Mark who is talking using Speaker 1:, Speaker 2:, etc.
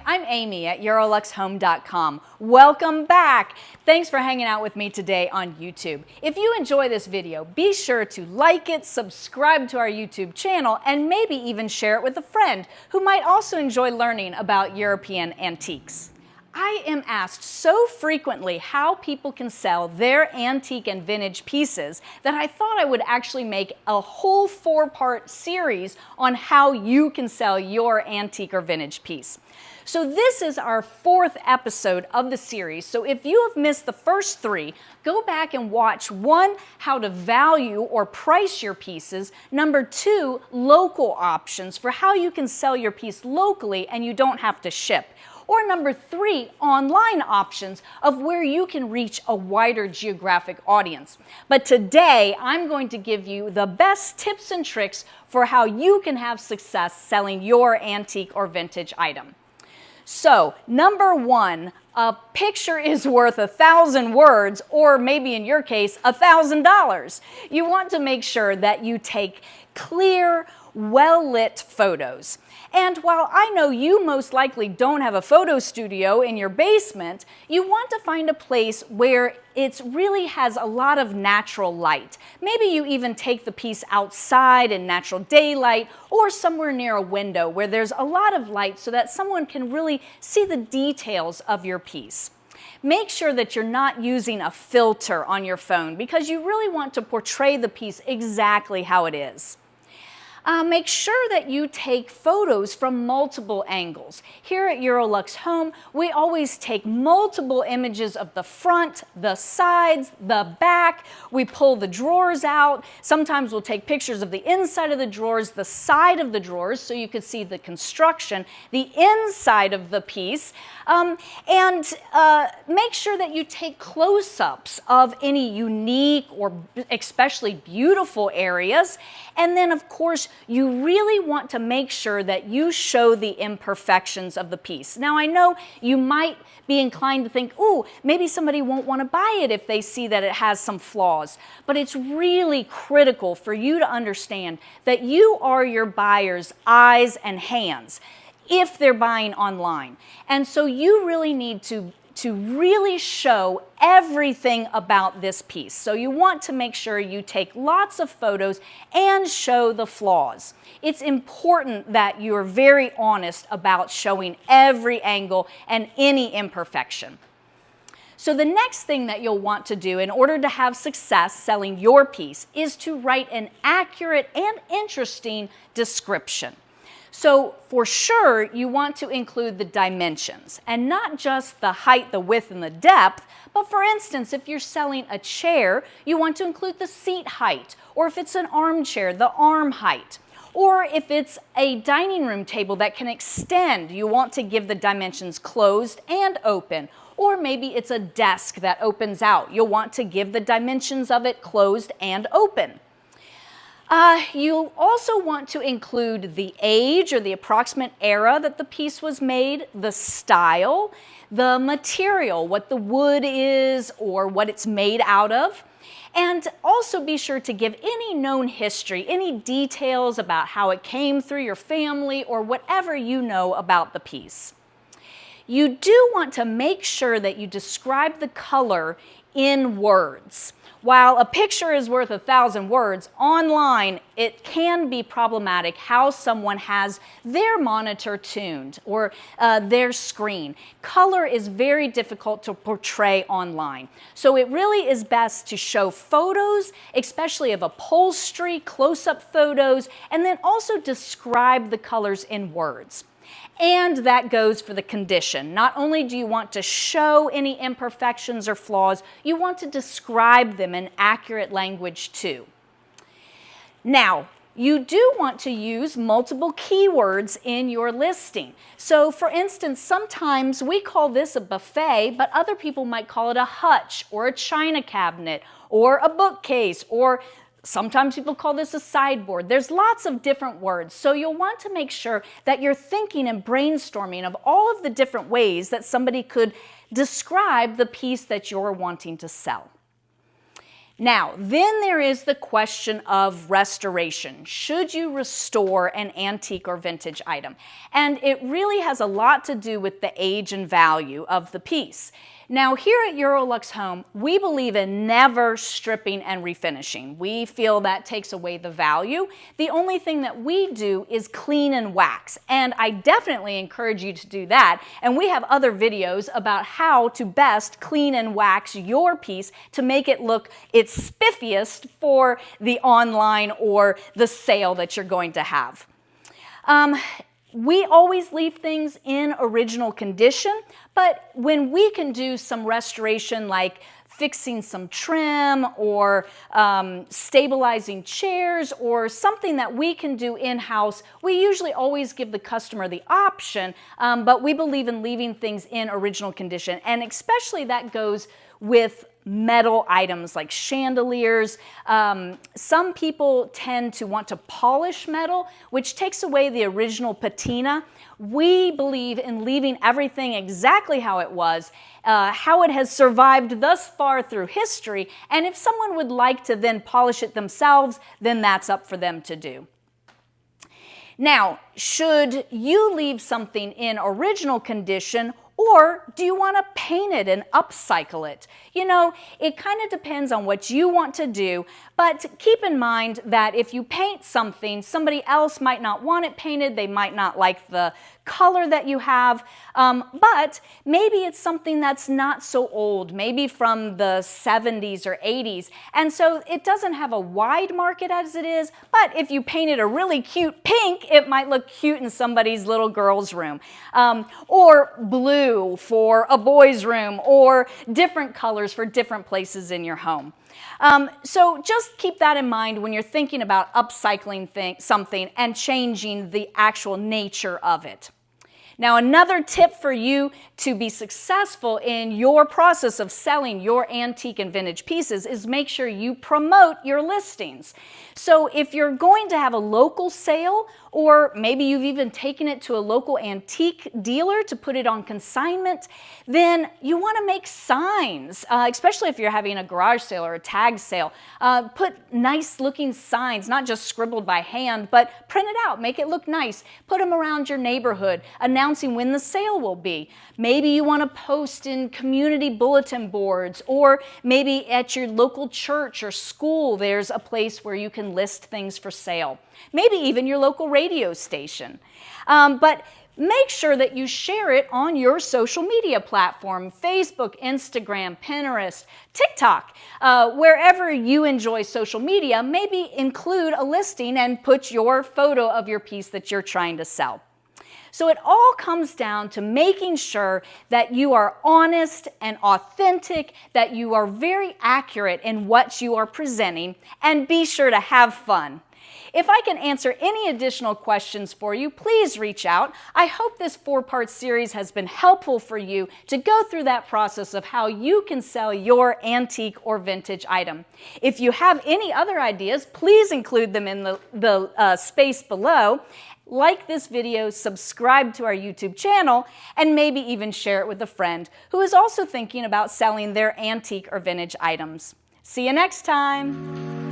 Speaker 1: I'm Amy at EuroLuxHome.com. Welcome back. Thanks for hanging out with me today on YouTube. If you enjoy this video, be sure to like it, subscribe to our YouTube channel, and maybe even share it with a friend who might also enjoy learning about European antiques. I am asked so frequently how people can sell their antique and vintage pieces that I thought I would actually make a whole 4-part series on how you can sell your antique or vintage piece. So this is our 4th episode of the series, so if you have missed the first 3, go back and watch 1, how to value or price your pieces, number 2, local options for how you can sell your piece locally and you don't have to ship, or number 3, online options of where you can reach a wider geographic audience. But today, I'm going to give you the best tips and tricks for how you can have success selling your antique or vintage item. So, number 1, a picture is worth 1,000 words, or maybe in your case, $1,000. You want to make sure that you take clear, well-lit photos. And while I know you most likely don't have a photo studio in your basement, you want to find a place where it really has a lot of natural light. Maybe you even take the piece outside in natural daylight or somewhere near a window where there's a lot of light so that someone can really see the details of your piece. Make sure that you're not using a filter on your phone because you really want to portray the piece exactly how it is. Make sure that you take photos from multiple angles. Here at Eurolux Home, we always take multiple images of the front, the sides, the back. We pull the drawers out. Sometimes we'll take pictures of the inside of the drawers, the side of the drawers, so you can see the construction, the inside of the piece, and make sure that you take close-ups of any unique or especially beautiful areas. And then, of course, you really want to make sure that you show the imperfections of the piece. Now, I know you might be inclined to think, ooh, maybe somebody won't want to buy it if they see that it has some flaws. But it's really critical for you to understand that you are your buyer's eyes and hands if they're buying online. And so you really need to really show everything about this piece. So you want to make sure you take lots of photos and show the flaws. It's important that you're very honest about showing every angle and any imperfection. So the next thing that you'll want to do in order to have success selling your piece is to write an accurate and interesting description. So for sure, you want to include the dimensions, and not just the height, the width, and the depth, but for instance, if you're selling a chair, you want to include the seat height, or if it's an armchair, the arm height. Or if it's a dining room table that can extend, you want to give the dimensions closed and open. Or maybe it's a desk that opens out. You'll want to give the dimensions of it closed and open. You also want to include the age or the approximate era that the piece was made, the style, the material, what the wood is or what it's made out of. And also be sure to give any known history, any details about how it came through your family or whatever you know about the piece. You do want to make sure that you describe the color in words. While a picture is worth 1,000 words, online it can be problematic how someone has their monitor tuned or their screen. Color is very difficult to portray online. So it really is best to show photos, especially of upholstery, close-up photos, and then also describe the colors in words. And that goes for the condition. Not only do you want to show any imperfections or flaws, you want to describe them in accurate language too. Now, you do want to use multiple keywords in your listing. So for instance, sometimes we call this a buffet, but other people might call it a hutch or a china cabinet or a bookcase, or sometimes people call this a sideboard. There's lots of different words, so you'll want to make sure that you're thinking and brainstorming of all of the different ways that somebody could describe the piece that you're wanting to sell. Now, then there is the question of restoration. Should you restore an antique or vintage item? And it really has a lot to do with the age and value of the piece. Now, here at Eurolux Home, we believe in never stripping and refinishing. We feel that takes away the value. The only thing that we do is clean and wax, and I definitely encourage you to do that. And we have other videos about how to best clean and wax your piece to make it look its spiffiest for the online or the sale that you're going to have. We always leave things in original condition, but when we can do some restoration like fixing some trim or stabilizing chairs or something that we can do in-house, we usually always give the customer the option, but we believe in leaving things in original condition, and especially that goes with metal items like chandeliers. Some people tend to want to polish metal, which takes away the original patina. We believe in leaving everything exactly how it was, how it has survived thus far through history, and if someone would like to then polish it themselves, then that's up for them to do. Now, should you leave something in original condition, or do you want to paint it and upcycle it? You know, it kind of depends on what you want to do, but keep in mind that if you paint something, somebody else might not want it painted, they might not like the color that you have, but maybe it's something that's not so old, maybe from the 70s or 80s, and so it doesn't have a wide market as it is, but if you painted a really cute pink, it might look cute in somebody's little girl's room, or blue for a boy's room, or different colors for different places in your home. So just keep that in mind when you're thinking about upcycling something and changing the actual nature of it. Now, another tip for you to be successful in your process of selling your antique and vintage pieces is make sure you promote your listings. So if you're going to have a local sale, or maybe you've even taken it to a local antique dealer to put it on consignment, then you want to make signs, especially if you're having a garage sale or a tag sale. Put nice looking signs, not just scribbled by hand, but print it out, make it look nice. Put them around your neighborhood, announcing when the sale will be. Maybe you want to post in community bulletin boards, or maybe at your local church or school, there's a place where you can list things for sale. Maybe even your local radio station. But make sure that you share it on your social media platform, Facebook, Instagram, Pinterest, TikTok, wherever you enjoy social media. Maybe include a listing and put your photo of your piece that you're trying to sell. So it all comes down to making sure that you are honest and authentic, that you are very accurate in what you are presenting, and be sure to have fun. If I can answer any additional questions for you, please reach out. I hope this 4-part series has been helpful for you to go through that process of how you can sell your antique or vintage item. If you have any other ideas, please include them in the space below. Like this video, subscribe to our YouTube channel, and maybe even share it with a friend who is also thinking about selling their antique or vintage items. See you next time.